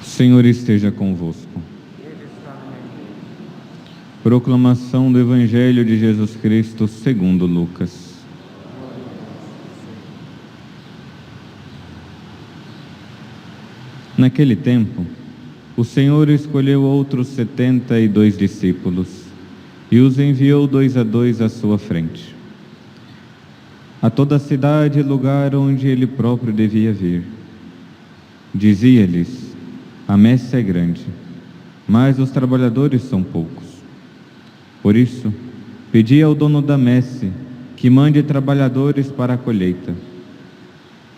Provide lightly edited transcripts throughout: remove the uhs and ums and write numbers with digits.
Senhor esteja convosco. Proclamação do Evangelho de Jesus Cristo segundo Lucas. Naquele tempo, o Senhor escolheu outros 72 discípulos e os enviou 2 a 2 à sua frente, a toda a cidade e lugar onde ele próprio devia vir. Dizia-lhes: a messe é grande, mas os trabalhadores são poucos. Por isso, pedi ao dono da messe que mande trabalhadores para a colheita.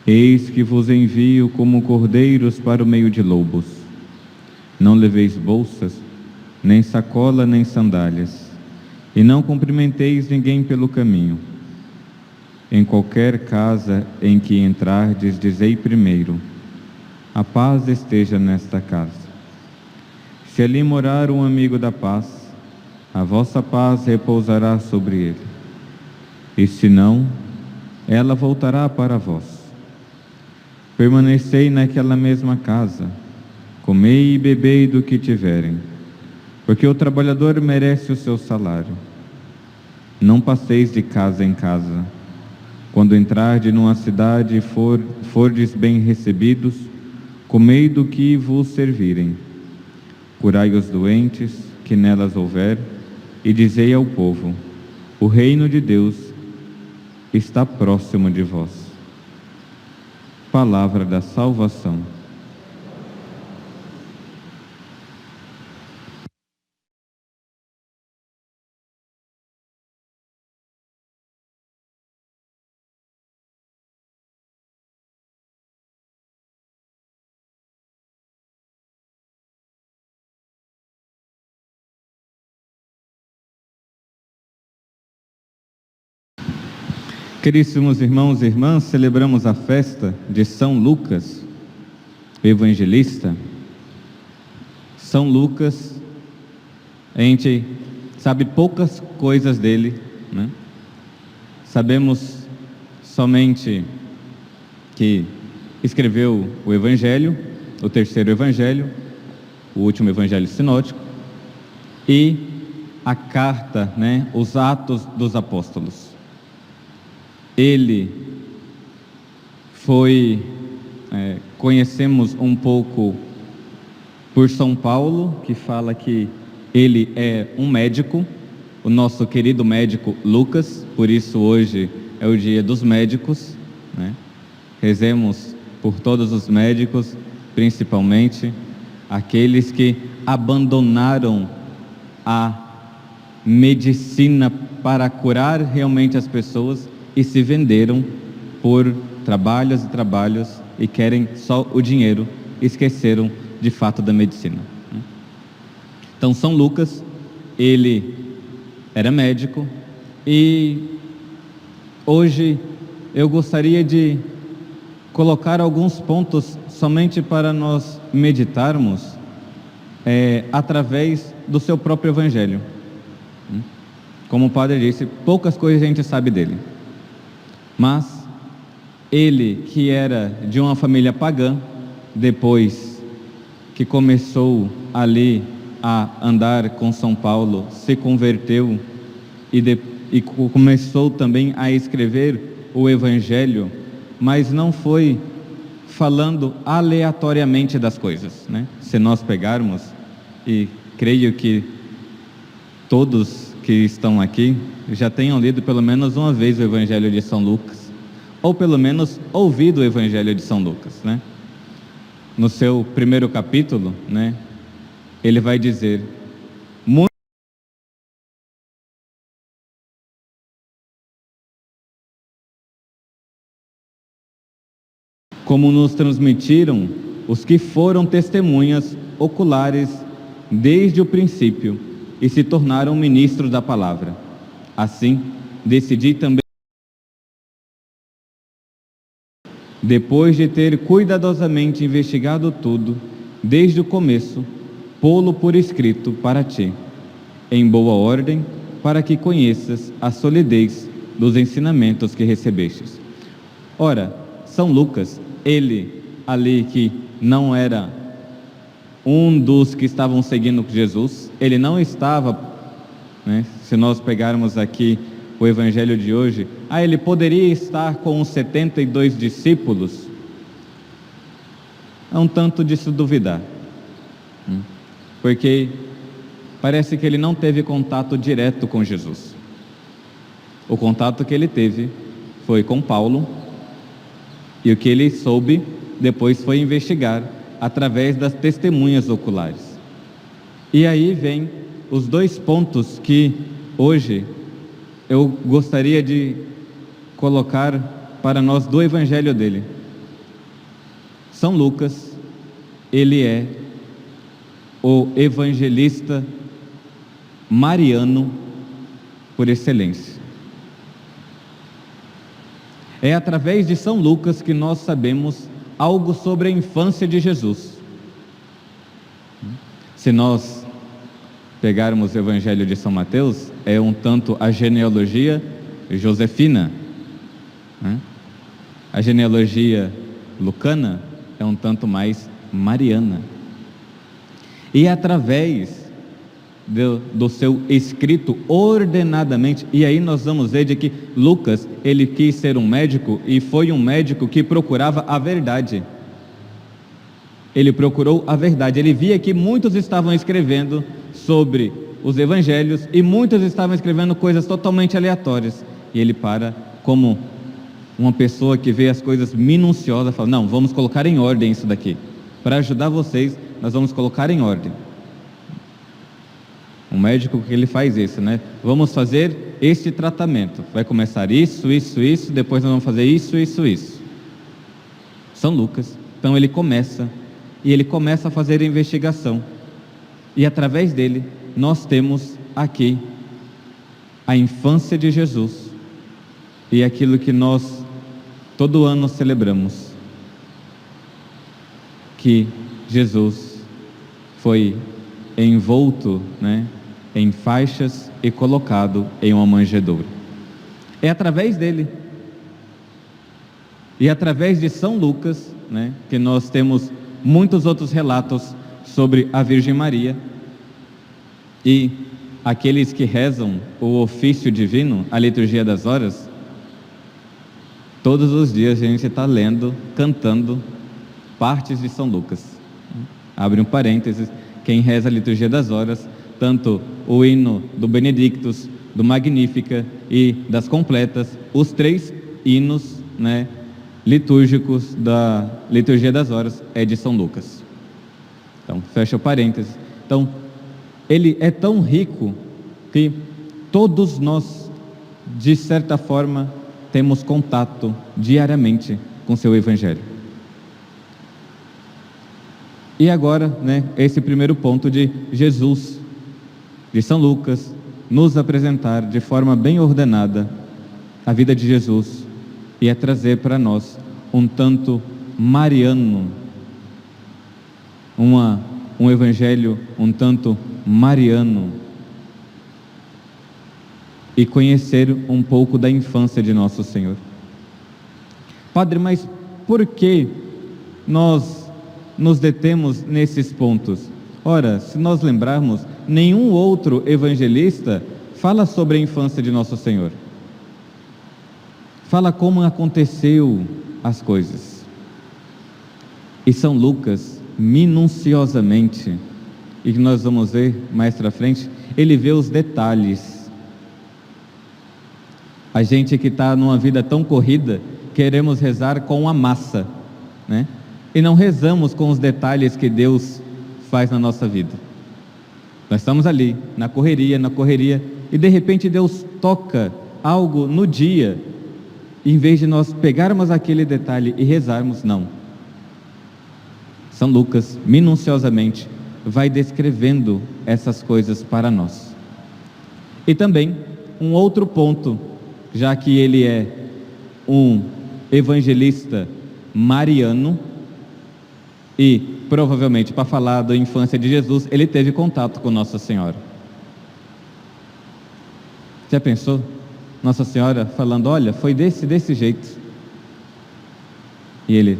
Eis que vos envio como cordeiros para o meio de lobos. Não leveis bolsas, nem sacola, nem sandálias, e não cumprimenteis ninguém pelo caminho. Em qualquer casa em que entrardes, dizei primeiro: a paz esteja nesta casa. Se ali morar um amigo da paz, a vossa paz repousará sobre ele. E se não, ela voltará para vós. Permanecei naquela mesma casa, comei e bebei do que tiverem, porque o trabalhador merece o seu salário. Não passeis de casa em casa. Quando entrardes numa cidade e fordes bem recebidos, comei do que vos servirem. Curai os doentes que nelas houver, e dizei ao povo: o reino de Deus está próximo de vós. Palavra da salvação. Queríssimos irmãos e irmãs, celebramos a festa de São Lucas, evangelista. São Lucas, a gente sabe poucas coisas dele, né? Sabemos somente que escreveu o Evangelho, o terceiro Evangelho, o último Evangelho sinótico, e a carta, né, os Atos dos Apóstolos. Ele foi, conhecemos um pouco por São Paulo, que fala que ele é um médico, o nosso querido médico Lucas, por isso hoje é o dia dos médicos, né? Rezemos por todos os médicos, principalmente aqueles que abandonaram a medicina para curar realmente as pessoas e se venderam por trabalhos e trabalhos e querem só o dinheiro, esqueceram de fato da medicina. Então São Lucas, ele era médico, e hoje eu gostaria de colocar alguns pontos somente para nós meditarmos através do seu próprio Evangelho. Como o padre disse, poucas coisas a gente sabe dele. Mas ele, que era de uma família pagã, depois que começou ali a andar com São Paulo, se converteu e começou também a escrever o Evangelho, mas não foi falando aleatoriamente das coisas, né? Se nós pegarmos, e creio que todos que estão aqui já tenham lido pelo menos uma vez o Evangelho de São Lucas, ou pelo menos ouvido o Evangelho de São Lucas, né? No seu primeiro capítulo, né, ele vai dizer: como nos transmitiram os que foram testemunhas oculares desde o princípio e se tornaram ministros da palavra. Assim, decidi também, depois de ter cuidadosamente investigado tudo, desde o começo, pô-lo por escrito para ti, em boa ordem, para que conheças a solidez dos ensinamentos que recebestes. Ora, São Lucas, ele ali que não era um dos que estavam seguindo Jesus, ele não estava, né, se nós pegarmos aqui o evangelho de hoje, ele poderia estar com os 72 discípulos, é um tanto de se duvidar, porque parece que ele não teve contato direto com Jesus. O contato que ele teve foi com Paulo, e o que ele soube depois foi investigar através das testemunhas oculares. E aí vem os dois pontos que hoje eu gostaria de colocar para nós do evangelho dele. São Lucas, ele é o evangelista mariano por excelência. É através de São Lucas que nós sabemos algo sobre a infância de Jesus. Se nós pegarmos o evangelho de São Mateus, é um tanto a genealogia josefina, né? A genealogia lucana é um tanto mais mariana. E através do seu escrito ordenadamente, e aí nós vamos ver de que Lucas, ele quis ser um médico, e foi um médico que procurava a verdade. Ele procurou a verdade, ele via que muitos estavam escrevendo sobre os evangelhos, e muitos estavam escrevendo coisas totalmente aleatórias, e ele como uma pessoa que vê as coisas minuciosas, fala, não, vamos colocar em ordem isso daqui, para ajudar vocês, nós vamos colocar em ordem. Um médico que ele faz isso, né? Vamos fazer este tratamento. Vai começar isso, depois nós vamos fazer isso. São Lucas, então ele começa a fazer a investigação. E através dele, nós temos aqui a infância de Jesus e aquilo que nós todo ano celebramos, que Jesus foi envolto, né, em faixas e colocado em uma manjedoura. É através dele e através de São Lucas, né, que nós temos muitos outros relatos sobre a Virgem Maria, e aqueles que rezam o ofício divino, a liturgia das horas, todos os dias a gente está lendo, cantando partes de São Lucas. Abre um parênteses, quem reza a liturgia das horas, tanto o hino do Benedictus, do Magnífica e das completas, os 3 hinos, né, litúrgicos da liturgia das horas é de São Lucas. Então, fecha o parênteses. Então, ele é tão rico que todos nós, de certa forma, temos contato diariamente com seu evangelho. E agora, né, esse primeiro ponto de Jesus, de São Lucas, nos apresentar de forma bem ordenada a vida de Jesus e é trazer para nós um tanto mariano, um evangelho um tanto mariano, e conhecer um pouco da infância de nosso Senhor. Padre, mas por que nós nos detemos nesses pontos? Ora, se nós lembrarmos, nenhum outro evangelista fala sobre a infância de nosso Senhor. Fala como aconteceu as coisas. E São Lucas, minuciosamente, e que nós vamos ver mais para frente, ele vê os detalhes. A gente que está numa vida tão corrida, queremos rezar com a massa, né? E não rezamos com os detalhes que Deus faz na nossa vida. Nós estamos ali, na correria, e de repente Deus toca algo no dia, e em vez de nós pegarmos aquele detalhe e rezarmos, não. São Lucas, minuciosamente, vai descrevendo essas coisas para nós. E também, um outro ponto, já que ele é um evangelista mariano, e provavelmente para falar da infância de Jesus, ele teve contato com Nossa Senhora. Já pensou? Nossa Senhora falando, olha, foi desse jeito. E ele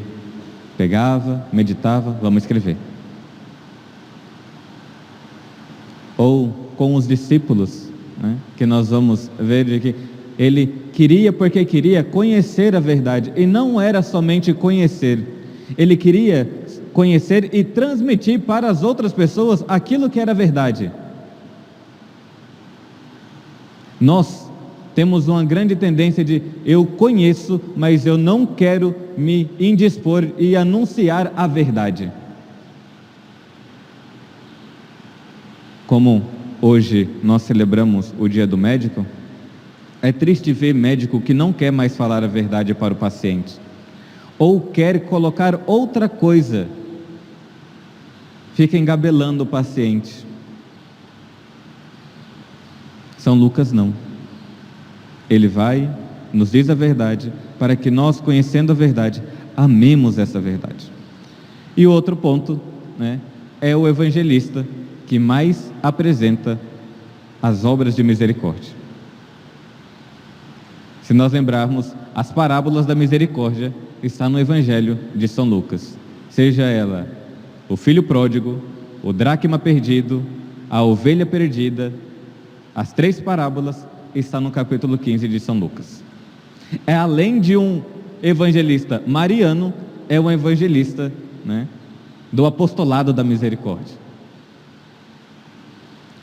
pegava, meditava, vamos escrever. Ou com os discípulos, né, que nós vamos ver de que ele queria, porque queria conhecer a verdade, e não era somente conhecer, ele queria conhecer e transmitir para as outras pessoas aquilo que era verdade. Nós temos uma grande tendência de eu conheço, mas eu não quero me indispor e anunciar a verdade. Como hoje nós celebramos o Dia do Médico, é triste ver médico que não quer mais falar a verdade para o paciente, ou quer colocar outra coisa, fica engabelando o paciente. São Lucas não. Ele vai, nos diz a verdade, para que nós, conhecendo a verdade, amemos essa verdade. E o outro ponto, né, é o evangelista que mais apresenta as obras de misericórdia. Se nós lembrarmos, as parábolas da misericórdia estão no Evangelho de São Lucas. Seja ela o filho pródigo, o dracma perdido, a ovelha perdida, as 3 parábolas estão no capítulo 15 de São Lucas. É além de um evangelista mariano, é um evangelista, né, do apostolado da misericórdia.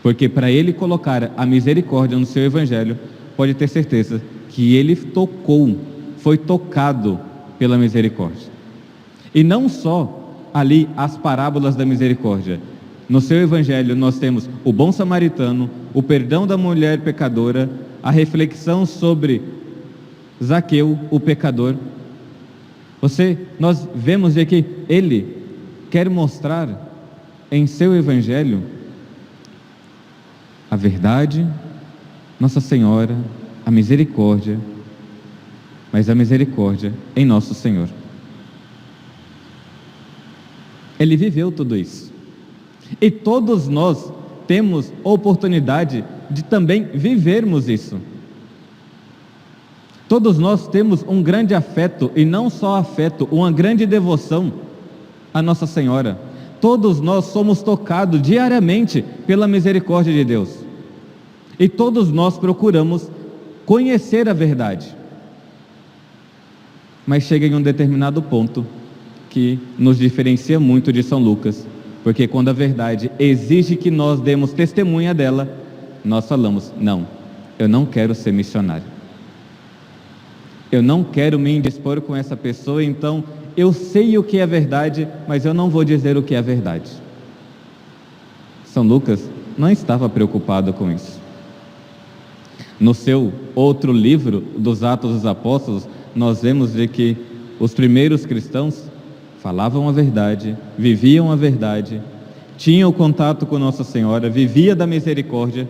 Porque para ele colocar a misericórdia no seu evangelho, pode ter certeza que ele foi tocado pela misericórdia. E não só ali as parábolas da misericórdia. No seu evangelho nós temos o bom samaritano, o perdão da mulher pecadora, a reflexão sobre Zaqueu, o pecador. Nós vemos de que ele quer mostrar em seu evangelho a verdade, Nossa Senhora, a misericórdia, mas a misericórdia em Nosso Senhor. Ele viveu tudo isso. E todos nós temos oportunidade de também vivermos isso. Todos nós temos um grande afeto, e não só afeto, uma grande devoção a Nossa Senhora. Todos nós somos tocados diariamente pela misericórdia de Deus. E todos nós procuramos conhecer a verdade. Mas chega em um determinado ponto que nos diferencia muito de São Lucas, porque quando a verdade exige que nós demos testemunha dela, nós falamos, não, eu não quero ser missionário. Eu não quero me indispor com essa pessoa, então eu sei o que é verdade, mas eu não vou dizer o que é verdade. São Lucas não estava preocupado com isso. No seu outro livro, dos Atos dos Apóstolos, nós vemos de que os primeiros cristãos falavam a verdade, viviam a verdade, tinham contato com Nossa Senhora, vivia da misericórdia,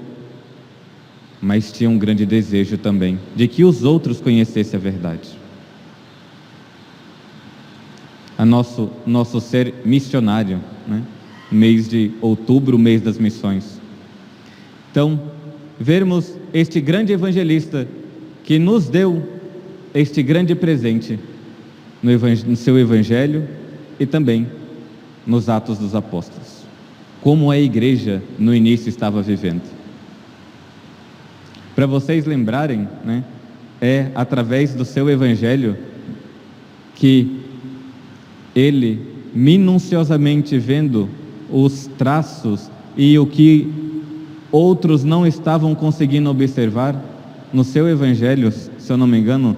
mas tinham um grande desejo também de que os outros conhecessem a verdade. Nosso ser missionário, né? Mês de outubro, mês das missões. Então, vermos este grande evangelista que nos deu este grande presente no seu evangelho e também nos Atos dos Apóstolos. Como a igreja no início estava vivendo. Para vocês lembrarem, né, é através do seu evangelho que ele, minuciosamente vendo os traços e o que outros não estavam conseguindo observar, no seu evangelho, se eu não me engano,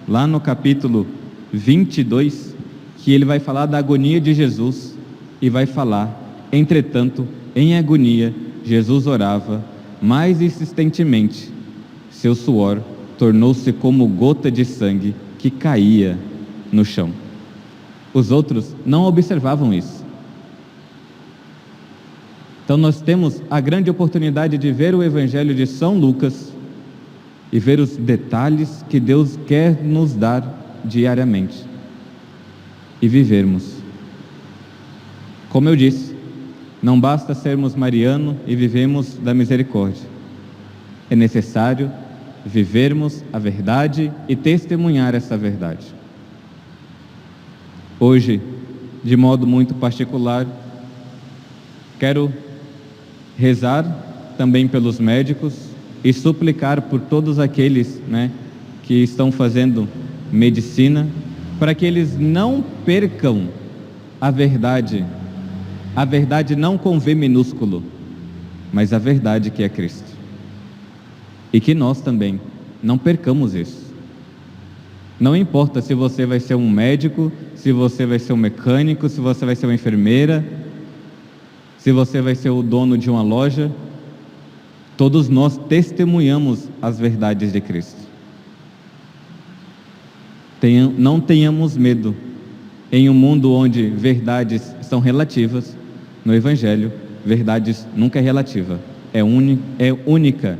lá no capítulo 22, que ele vai falar da agonia de Jesus e vai falar, entretanto, em agonia, Jesus orava mais insistentemente, seu suor tornou-se como gota de sangue que caía no chão. Os outros não observavam isso. Então nós temos a grande oportunidade de ver o Evangelho de São Lucas e ver os detalhes que Deus quer nos dar diariamente e vivermos. Como eu disse, não basta sermos mariano e vivemos da misericórdia. É necessário vivermos a verdade e testemunhar essa verdade. Hoje, de modo muito particular, quero rezar também pelos médicos e suplicar por todos aqueles, que estão fazendo medicina, para que eles não percam a verdade não com V minúsculo, mas a verdade que é Cristo. E que nós também não percamos isso. Não importa se você vai ser um médico, se você vai ser um mecânico, se você vai ser uma enfermeira, se você vai ser o dono de uma loja, todos nós testemunhamos as verdades de Cristo. Não tenhamos medo. Em um mundo onde verdades são relativas, no Evangelho, verdades nunca é relativa, é única.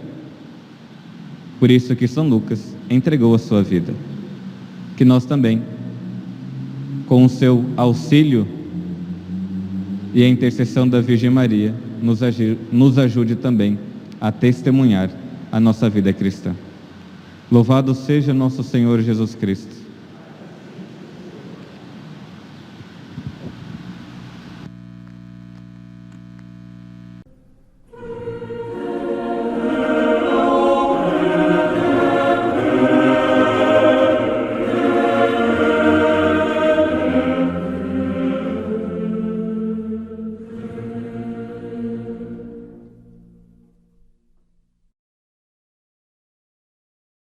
Por isso que São Lucas entregou a sua vida. Que nós também, com o seu auxílio e a intercessão da Virgem Maria, nos ajude também a testemunhar a nossa vida cristã. Louvado seja nosso Senhor Jesus Cristo.